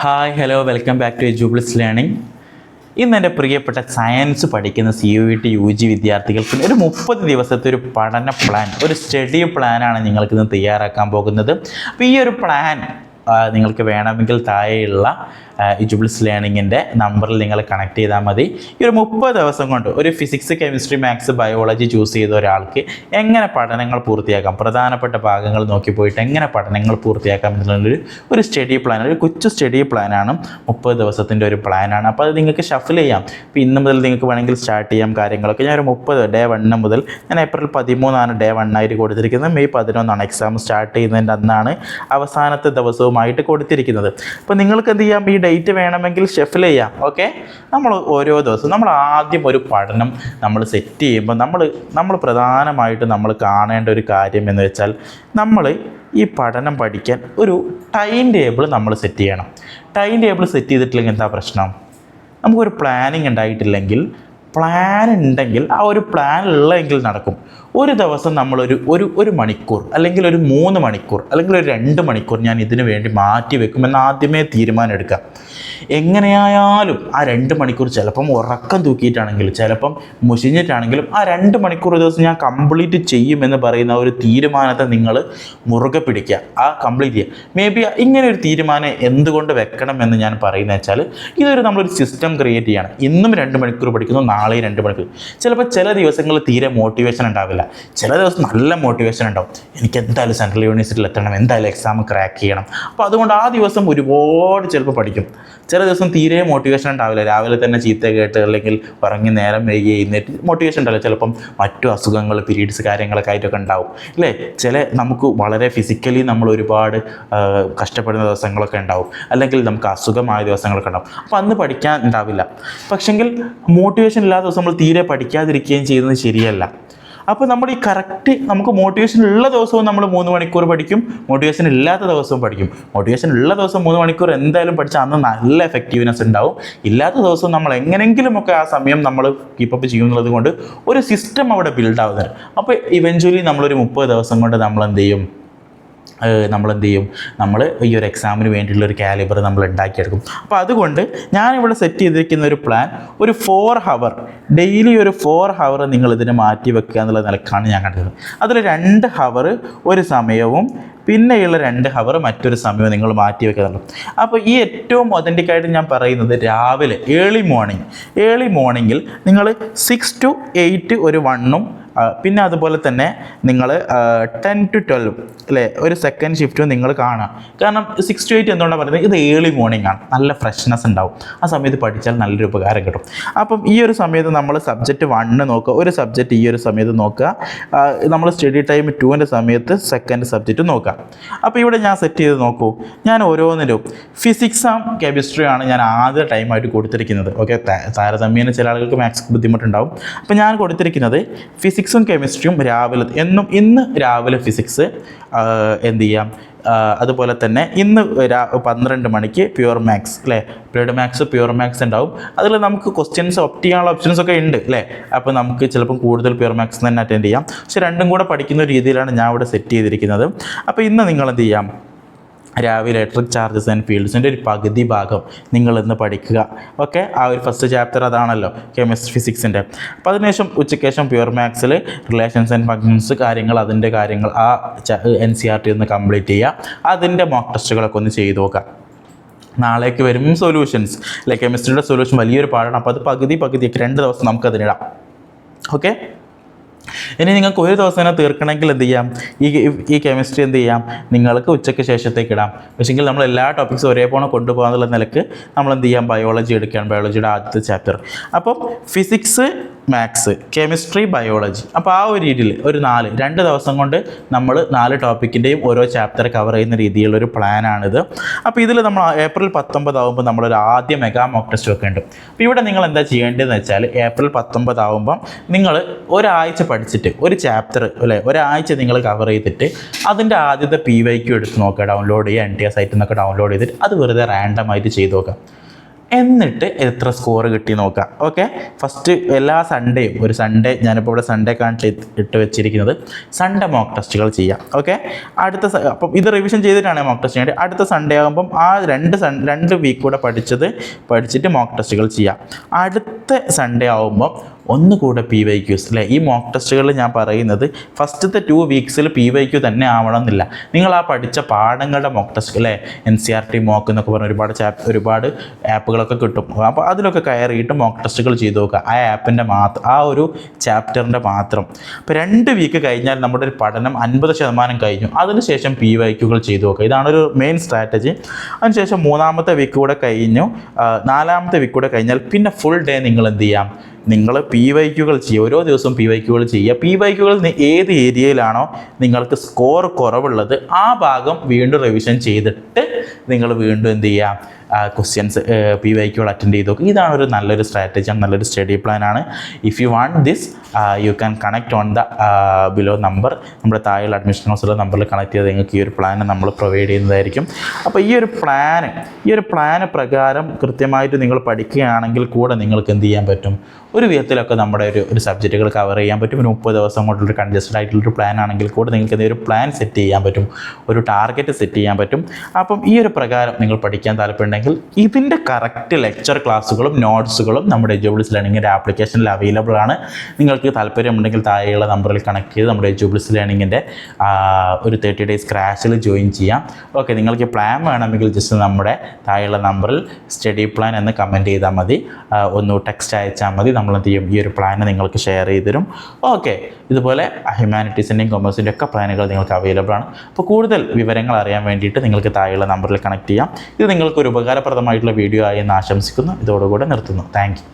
Hi hello welcome back to Edubliss learning. ഇന്ന് എൻ്റെ പ്രിയപ്പെട്ട സയൻസ് പഠിക്കുന്ന CUET UG വിദ്യാർത്ഥികൾക്ക് ഒരു 30 ദിവസത്തെ ഒരു പഠന പ്ലാൻ, ഒരു സ്റ്റഡി പ്ലാനാണ് നിങ്ങൾക്കിന്ന് തയ്യാറാക്കാൻ പോകുന്നത്. അപ്പോൾ ഈ ഒരു പ്ലാൻ നിങ്ങൾക്ക് വേണമെങ്കിൽ താഴെയുള്ള എജുബ്ലിസ് ലേണിങ്ങിൻ്റെ നമ്പറിൽ നിങ്ങൾ കണക്ട് ചെയ്താൽ മതി. ഈ ഒരു 30 ദിവസം കൊണ്ട് ഒരു physics, chemistry, maths, biology choose ചെയ്ത ഒരാൾക്ക് എങ്ങനെ പഠനങ്ങൾ പൂർത്തിയാക്കാം, പ്രധാനപ്പെട്ട ഭാഗങ്ങൾ നോക്കി പോയിട്ട് എങ്ങനെ പഠനങ്ങൾ പൂർത്തിയാക്കാം എന്നുള്ളൊരു സ്റ്റഡി പ്ലാൻ, ഒരു കൊച്ചു സ്റ്റഡി പ്ലാനാണ്. 30 ദിവസത്തിൻ്റെ ഒരു പ്ലാനാണ്. അപ്പോൾ അത് നിങ്ങൾക്ക് ഷഫിൽ ചെയ്യാം. ഇപ്പോൾ ഇന്ന് മുതൽ നിങ്ങൾക്ക് വേണമെങ്കിൽ സ്റ്റാർട്ട് ചെയ്യാം കാര്യങ്ങളൊക്കെ. ഞാൻ ഒരു 30 ഡേ 1 മുതൽ, ഞാൻ ഏപ്രിൽ 13 ഡേ 1 ആയിട്ട് കൊടുത്തിരിക്കുന്നത്. മെയ് 11 എക്സാം സ്റ്റാർട്ട് ചെയ്യുന്നതിൻ്റെ അന്നാണ് അവസാനത്തെ ദിവസവുമായിട്ട് കൊടുത്തിരിക്കുന്നത്. അപ്പോൾ നിങ്ങൾക്ക് എന്ത് ചെയ്യാം, ഈ ഡേറ്റ് വേണമെങ്കിൽ ഷെഫിൽ ചെയ്യാം. ഓക്കെ, നമ്മൾ ഓരോ ദിവസവും നമ്മൾ ആദ്യം ഒരു പഠനം നമ്മൾ സെറ്റ് ചെയ്യുമ്പോൾ നമ്മൾ പ്രധാനമായിട്ട് നമ്മൾ കാണേണ്ട ഒരു കാര്യം എന്ന് വെച്ചാൽ, നമ്മൾ ഈ പഠനം പഠിക്കാൻ ഒരു ടൈം ടേബിൾ നമ്മൾ സെറ്റ് ചെയ്യണം. ടൈം ടേബിൾ സെറ്റ് ചെയ്തിട്ടില്ലെങ്കിൽ എന്താ പ്രശ്നം? നമുക്കൊരു പ്ലാനിങ് ഉണ്ടായിട്ടില്ലെങ്കിൽ, പ്ലാൻ ഉണ്ടെങ്കിൽ ആ ഒരു പ്ലാൻ ഉള്ളെങ്കിൽ നടക്കും. ഒരു ദിവസം ഒരു മണിക്കൂർ അല്ലെങ്കിൽ ഒരു 3 മണിക്കൂർ അല്ലെങ്കിൽ ഒരു 2 മണിക്കൂർ ഞാൻ ഇതിനു വേണ്ടി മാറ്റി വെക്കുമെന്ന് ആദ്യമേ തീരുമാനം എടുക്കാം. എങ്ങനെയായാലും ആ 2 മണിക്കൂർ ചിലപ്പം ഉറക്കം തൂക്കിയിട്ടാണെങ്കിലും ചിലപ്പം മുഷിഞ്ഞിട്ടാണെങ്കിലും ആ 2 മണിക്കൂർ ദിവസം ഞാൻ കംപ്ലീറ്റ് ചെയ്യുമെന്ന് പറയുന്ന ഒരു തീരുമാനത്തെ നിങ്ങൾ മുറുകെ പിടിക്കുക, ആ കംപ്ലീറ്റ് ചെയ്യുക. മേ ബി ഇങ്ങനെ ഒരു തീരുമാനം എന്തുകൊണ്ട് വെക്കണം എന്ന് ഞാൻ പറയുന്നത് വെച്ചാൽ, ഇതൊരു നമ്മളൊരു സിസ്റ്റം ക്രിയേറ്റ് ചെയ്യണം. ഇന്നും 2 മണിക്കൂർ പഠിക്കുന്നു, നാളെയും 2 മണിക്കൂർ. ചിലപ്പോൾ ചില ദിവസങ്ങളിൽ തീരെ മോട്ടിവേഷൻ ഉണ്ടാവില്ല, ചില ദിവസം നല്ല മോട്ടിവേഷൻ ഉണ്ടാവും. എനിക്ക് എന്തായാലും സെൻട്രൽ യൂണിവേഴ്സിറ്റിയിൽ എത്തണം, എന്തായാലും എക്സാം ക്രാക്ക് ചെയ്യണം. അപ്പോൾ അതുകൊണ്ട് ആ ദിവസം ഒരുപാട് ചിലപ്പോൾ പഠിക്കും. ചില ദിവസം തീരെ മോട്ടിവേഷൻ ഉണ്ടാവില്ല, രാവിലെ തന്നെ ചീത്ത കേട്ട് അല്ലെങ്കിൽ ഉറങ്ങി നേരം വൈകി എഴുന്നേറ്റ് മോട്ടിവേഷൻ ഉണ്ടാവില്ല. ചിലപ്പം മറ്റു അസുഖങ്ങൾ, പീരീഡ്സ് കാര്യങ്ങളൊക്കെ ആയിട്ടൊക്കെ ഉണ്ടാവും അല്ലേ. നമുക്ക് വളരെ ഫിസിക്കലി നമ്മൾ ഒരുപാട് കഷ്ടപ്പെടുന്ന ദിവസങ്ങളൊക്കെ ഉണ്ടാവും, അല്ലെങ്കിൽ നമുക്ക് അസുഖമായ ദിവസങ്ങളൊക്കെ ഉണ്ടാവും. അപ്പോൾ അന്ന് പഠിക്കാൻ ഉണ്ടാവില്ല. പക്ഷെങ്കിൽ മോട്ടിവേഷൻ ഇല്ലാത്ത ദിവസം നമ്മൾ തീരെ പഠിക്കാതിരിക്കുകയും ചെയ്യുന്നത് ശരിയല്ല. അപ്പോൾ നമ്മൾ ഈ കറക്റ്റ്, നമുക്ക് മോട്ടിവേഷൻ ഉള്ള ദിവസവും നമ്മൾ 3 മണിക്കൂർ പഠിക്കും, മോട്ടിവേഷൻ ഇല്ലാത്ത ദിവസവും പഠിക്കും. മോട്ടിവേഷൻ ഉള്ള ദിവസം 3 മണിക്കൂർ എന്തായാലും പഠിച്ചാൽ അന്ന് നല്ല എഫക്റ്റീവ്നെസ് ഉണ്ടാവും. ഇല്ലാത്ത ദിവസം നമ്മൾ എങ്ങനെയെങ്കിലുമൊക്കെ ആ സമയം നമ്മൾ കീപ്പപ്പ് ചെയ്യുന്നത് കൊണ്ട് ഒരു സിസ്റ്റം അവിടെ ബിൽഡ് ആവുന്നത്. അപ്പോൾ ഇവഞ്ച്വലി നമ്മളൊരു 30 ദിവസം കൊണ്ട് നമ്മളെന്ത് ചെയ്യും, നമ്മൾ ഈ ഒരു എക്സാമിന് വേണ്ടിയിട്ടുള്ളൊരു കാലിബർ നമ്മൾ ഉണ്ടാക്കിയെടുക്കും. അപ്പോൾ അതുകൊണ്ട് ഞാനിവിടെ സെറ്റ് ചെയ്തിരിക്കുന്ന ഒരു പ്ലാൻ, ഒരു 4 ഹവർ ഡെയിലി, ഒരു 4 ഹവർ നിങ്ങൾ ഇതിന് മാറ്റി വെക്കുക എന്നുള്ള നിലക്കാണ് ഞാൻ കണ്ടത്. അതിൽ 2 ഹവർ ഒരു സമയവും പിന്നെയുള്ള 2 ഹവർ മറ്റൊരു സമയവും നിങ്ങൾ മാറ്റി വെക്കുന്നുള്ളൂ. അപ്പോൾ ഈ ഏറ്റവും ഒതൻറ്റിക്കായിട്ട് ഞാൻ പറയുന്നത് രാവിലെ ഏർലി മോർണിംഗിൽ നിങ്ങൾ 6 to 8 ഒരു 1ഉം, പിന്നെ അതുപോലെ തന്നെ നിങ്ങൾ 10 to 12 അല്ലേ ഒരു സെക്കൻഡ് ഷിഫ്റ്റും നിങ്ങൾ കാണാം. കാരണം 6 to 8 എന്തുകൊണ്ടാണ് പറയുന്നത്, ഇത് ഏർലി മോർണിംഗ് ആണ്, നല്ല ഫ്രഷ്നെസ് ഉണ്ടാവും. ആ സമയത്ത് പഠിച്ചാൽ നല്ലൊരു ഉപകാരം കിട്ടും. അപ്പം ഈ ഒരു സമയത്ത് നമ്മൾ സബ്ജക്റ്റ് 1 നോക്കുക, ഒരു സബ്ജക്റ്റ് ഈ ഒരു സമയത്ത് നോക്കുക. നമ്മൾ സ്റ്റഡി ടൈം 2ൻ്റെ സമയത്ത് സെക്കൻഡ് സബ്ജക്റ്റ് നോക്കുക. അപ്പോൾ ഇവിടെ ഞാൻ സെറ്റ് ചെയ്ത് നോക്കൂ, ഞാൻ ഓരോന്നിലും ഫിസിക്സും കെമിസ്ട്രിയും ആണ് ഞാൻ ആദ്യ ടൈമായിട്ട് കൊടുത്തിരിക്കുന്നത്. ഓക്കെ, താരതമ്യേന ചില ആളുകൾക്ക് മാത്സ് ബുദ്ധിമുട്ടുണ്ടാവും. അപ്പോൾ ഞാൻ കൊടുത്തിരിക്കുന്നത് ഫിസിക്സും കെമിസ്ട്രിയും രാവിലെ, ഇന്ന് രാവിലെ ഫിസിക്സ് എന്ത് ചെയ്യാം, അതുപോലെ തന്നെ ഇന്ന് 12 മണിക്ക് പ്യുവർ മാത്സ് അല്ലേ, പ്ലഡ് മാത്സ്, പ്യുവർ മാത്സ് ഉണ്ടാവും. അതിൽ നമുക്ക് ക്വസ്റ്റ്യൻസ് ഓപ്റ്റ് ചെയ്യാനുള്ള ഓപ്ഷൻസൊക്കെ ഉണ്ട് അല്ലേ. അപ്പോൾ നമുക്ക് ചിലപ്പം കൂടുതൽ പ്യുവർ മാത്സ് തന്നെ അറ്റൻഡ് ചെയ്യാം. പക്ഷേ രണ്ടും കൂടെ പഠിക്കുന്ന രീതിയിലാണ് ഞാൻ ഇവിടെ സെറ്റ് ചെയ്തിരിക്കുന്നത്. അപ്പോൾ ഇന്ന് നിങ്ങൾ എന്ത് ചെയ്യാം, രാവിലെ ഇലക്ട്രിക് ചാർജസ് ആൻഡ് ഫീൽഡ്സിൻ്റെ ഒരു പകുതി ഭാഗം നിങ്ങളിന്ന് പഠിക്കുക. ഓക്കെ, ആ ഒരു ഫസ്റ്റ് ചാപ്റ്റർ അതാണല്ലോ ഫിസിക്സിൻ്റെ. അപ്പോൾ അതിനുശേഷം ഉച്ചയ്ക്ക് ശേഷം പ്യുവർ മാത്സിൽ റിലേഷൻസ് ആൻഡ് ഫങ്ഷൻസ് അതിൻ്റെ കാര്യങ്ങൾ ആ NCERT ഒന്ന് കംപ്ലീറ്റ് ചെയ്യുക. അതിൻ്റെ മോക്ക് ടെസ്റ്റുകളൊക്കെ ഒന്ന് ചെയ്ത് നോക്കുക. നാളേക്ക് വരും സൊല്യൂഷൻസ് അല്ലെ, കെമിസ്ട്രിയുടെ സൊല്യൂഷൻ വലിയൊരു പാടാണ്. അപ്പോൾ അത് പകുതിയൊക്കെ 2 ദിവസം നമുക്കതിനിടാം. ഓക്കെ, ഇനി നിങ്ങൾക്ക് ഒരു ദിവസം തന്നെ തീർക്കണമെങ്കിൽ എന്ത് ചെയ്യാം, ഈ കെമിസ്ട്രി എന്ത് ചെയ്യാം, നിങ്ങൾക്ക് ഉച്ചയ്ക്ക് ശേഷത്തേക്ക് ഇടാം. പക്ഷേങ്കിൽ നമ്മൾ എല്ലാ ടോപ്പിക്സും ഒരേപോലെ കൊണ്ടുപോകാന്നുള്ള നിലക്ക് നമ്മൾ എന്ത് ചെയ്യാം, ബയോളജി എടുക്കുകയാണ്, ബയോളജിയുടെ ആദ്യത്തെ ചാപ്റ്റർ. അപ്പം ഫിസിക്സ്, മാത്സ്, കെമിസ്ട്രി, ബയോളജി. അപ്പോൾ ആ ഒരു രീതിയിൽ ഒരു 2 ദിവസം കൊണ്ട് നമ്മൾ 4 ടോപ്പിക്കിൻ്റെയും ഓരോ ചാപ്റ്റർ കവർ ചെയ്യുന്ന രീതിയിലുള്ളൊരു പ്ലാനാണിത്. അപ്പോൾ ഇതിൽ നമ്മൾ ഏപ്രിൽ 19 ആകുമ്പോൾ നമ്മളൊരു ആദ്യ മെഗാ മോക്ക് ടെസ്റ്റ് ഒക്കെ ഉണ്ട്. അപ്പോൾ ഇവിടെ നിങ്ങൾ എന്താ ചെയ്യേണ്ടതെന്ന് വെച്ചാൽ, ഏപ്രിൽ 19 ആകുമ്പം നിങ്ങൾ ഒരാഴ്ച പഠിച്ചിട്ട് ഒരു ചാപ്റ്റർ അല്ലേ, ഒരാഴ്ച നിങ്ങൾ കവർ ചെയ്തിട്ട് അതിൻ്റെ ആദ്യത്തെ PYQ എടുത്ത് നോക്കുക, ഡൗൺലോഡ് ചെയ്യുക, NTS സൈറ്റിൽ നിന്നൊക്കെ ഡൗൺലോഡ് ചെയ്തിട്ട് അത് വെറുതെ റാൻഡമായിട്ട് ചെയ്ത് നോക്കാം. എന്നിട്ട് എത്ര സ്കോർ കിട്ടി നോക്കാം. ഓക്കെ, ഫസ്റ്റ് എല്ലാ സൺഡേയും ഒരു സൺഡേ, ഞാനിപ്പോൾ ഇവിടെ സൺഡേ കാണിച്ച് ഇട്ട് വെച്ചിരിക്കുന്നത്, സൺഡേ മോക്ക് ടെസ്റ്റുകൾ ചെയ്യാം. ഓക്കെ, അപ്പം ഇത് റിവിഷൻ ചെയ്തിട്ടാണ് മോക്ക് ടെസ്റ്റ് ചെയ്യേണ്ടത്. അടുത്ത സൺഡേ ആകുമ്പം ആ രണ്ട് വീക്ക് കൂടെ പഠിച്ചിട്ട് മോക്ക് ടെസ്റ്റുകൾ ചെയ്യാം. അടുത്ത സൺഡേ ആകുമ്പം ഒന്നുകൂടെ PYQs അല്ലേ. ഈ മോക്ക് ടെസ്റ്റുകളിൽ ഞാൻ പറയുന്നത് ഫസ്റ്റത്തെ 2 വീക്സിൽ PYQ തന്നെ ആവണം എന്നില്ല. നിങ്ങൾ ആ പഠിച്ച പാഠങ്ങളുടെ മോക്ക് ടെസ്റ്റ് അല്ലേ, NCERT മോക്ക് എന്നൊക്കെ പറഞ്ഞ ഒരുപാട് ആപ്പുകളൊക്കെ കിട്ടും. അപ്പോൾ അതിലൊക്കെ കയറിയിട്ട് മോക്ക് ടെസ്റ്റുകൾ ചെയ്ത് നോക്കുക. ആ ആപ്പിൻ്റെ ആ ഒരു ചാപ്റ്ററിൻ്റെ മാത്രം. അപ്പോൾ 2 വീക്ക് കഴിഞ്ഞാൽ നമ്മുടെ ഒരു പഠനം 50% കഴിഞ്ഞു. അതിനുശേഷം PYQകൾ ചെയ്ത് നോക്കുക. ഇതാണൊരു മെയിൻ സ്ട്രാറ്റജി. അതിനുശേഷം 3-ാമത്തെ വീക്ക് കൂടെ കഴിഞ്ഞു, 4-ാമത്തെ വീക്ക് കൂടെ കഴിഞ്ഞാൽ പിന്നെ ഫുൾ ഡേ നിങ്ങൾ എന്ത് ചെയ്യാം, നിങ്ങൾ PYQകൾ ചെയ്യുക. ഓരോ ദിവസവും PYQകൾ ചെയ്യുക. PYQകൾ ഏത് ഏരിയയിലാണോ നിങ്ങൾക്ക് സ്കോർ കുറവുള്ളത് ആ ഭാഗം വീണ്ടും റിവിഷൻ ചെയ്തിട്ട് നിങ്ങൾ വീണ്ടും എന്ത് ചെയ്യുക, ക്വസ്റ്റ്യൻസ് PYQകൾ അറ്റൻഡ് ചെയ്ത് നോക്കുക. ഇതാണ് ഒരു നല്ലൊരു സ്ട്രാറ്റജിയാണ്, നല്ലൊരു സ്റ്റഡി പ്ലാനാണ്. If you want this you can connect on the below number. നമ്മുടെ താഴെയുള്ള അഡ്മിഷൻ കൗൺസിലർ നമ്പറിൽ കണക്ട് ചെയ്ത് നിങ്ങൾക്ക് ഈ ഒരു പ്ലാൻ നമ്മൾ പ്രൊവൈഡ് ചെയ്യുന്നതായിരിക്കും. അപ്പോൾ ഈ ഒരു പ്ലാന് പ്രകാരം കൃത്യമായിട്ട് നിങ്ങൾ പഠിക്കുകയാണെങ്കിൽ കൂടെ നിങ്ങൾക്ക് എന്ത് ചെയ്യാൻ പറ്റും, ഒരു വിധത്തിലൊക്കെ നമ്മുടെ ഒരു സബ്ജക്റ്റുകൾ കവർ ചെയ്യാൻ പറ്റും. ഒരു 30 ദിവസം കൊണ്ടുള്ളൊരു കൺജസ്റ്റഡ് ആയിട്ടുള്ളൊരു പ്ലാൻ ആണെങ്കിൽ കൂടെ നിങ്ങൾക്ക് എന്തെങ്കിലും ഒരു പ്ലാൻ സെറ്റ് ചെയ്യാൻ പറ്റും, ഒരു ടാർഗറ്റ് സെറ്റ് ചെയ്യാൻ പറ്റും. അപ്പം ഈ ഒരു പ്രകാരം നിങ്ങൾ പഠിക്കാൻ താല്പര്യമുണ്ടെങ്കിൽ ഇതിൻ്റെ കറക്റ്റ് ലെക്ചർ ക്ലാസ്സുകളും നോട്ട്സുകളും നമ്മുടെ എജ്യൂബിൾസ് ലേണിങ്ങിൻ്റെ ആപ്ലിക്കേഷനിൽ അവൈലബിൾ ആണ്. നിങ്ങൾക്ക് താല്പര്യമുണ്ടെങ്കിൽ താഴെയുള്ള നമ്പറിൽ കണക്ട് ചെയ്ത് നമ്മുടെ എജ്യൂബിൾസ് ലേണിങ്ങിൻ്റെ ഒരു 30 days ക്രാഷിൽ ജോയിൻ ചെയ്യാം. ഓക്കെ, നിങ്ങൾക്ക് പ്ലാൻ വേണമെങ്കിൽ ജസ്റ്റ് നമ്മുടെ താഴെയുള്ള നമ്പറിൽ സ്റ്റഡി പ്ലാൻ എന്ന് കമൻറ്റ് ചെയ്താൽ മതി, ഒന്ന് ടെക്സ്റ്റ് അയച്ചാൽ മതി. നമ്മൾ എന്ത് ചെയ്യും, ഈ ഒരു പ്ലാൻ നിങ്ങൾക്ക് ഷെയർ ചെയ്ത് തരും. ഓക്കെ, ഇതുപോലെ ഹ്യൂമാനിറ്റീസിൻ്റെയും കൊമേഴ്സിൻ്റെയും ഒക്കെ പ്ലാനുകൾ നിങ്ങൾക്ക് അവൈലബിൾ ആണ്. അപ്പോൾ കൂടുതൽ വിവരങ്ങൾ അറിയാൻ വേണ്ടിയിട്ട് നിങ്ങൾക്ക് താഴെയുള്ള നമ്പറിൽ കണക്ട് ചെയ്യാം. ഇത് നിങ്ങൾക്ക് ഒരു ഉപകാരപ്രദമായിട്ടുള്ള വീഡിയോ ആയി എന്ന് ആശംസിക്കുന്നു. ഇതോടുകൂടെ നിർത്തുന്നു. Thank you.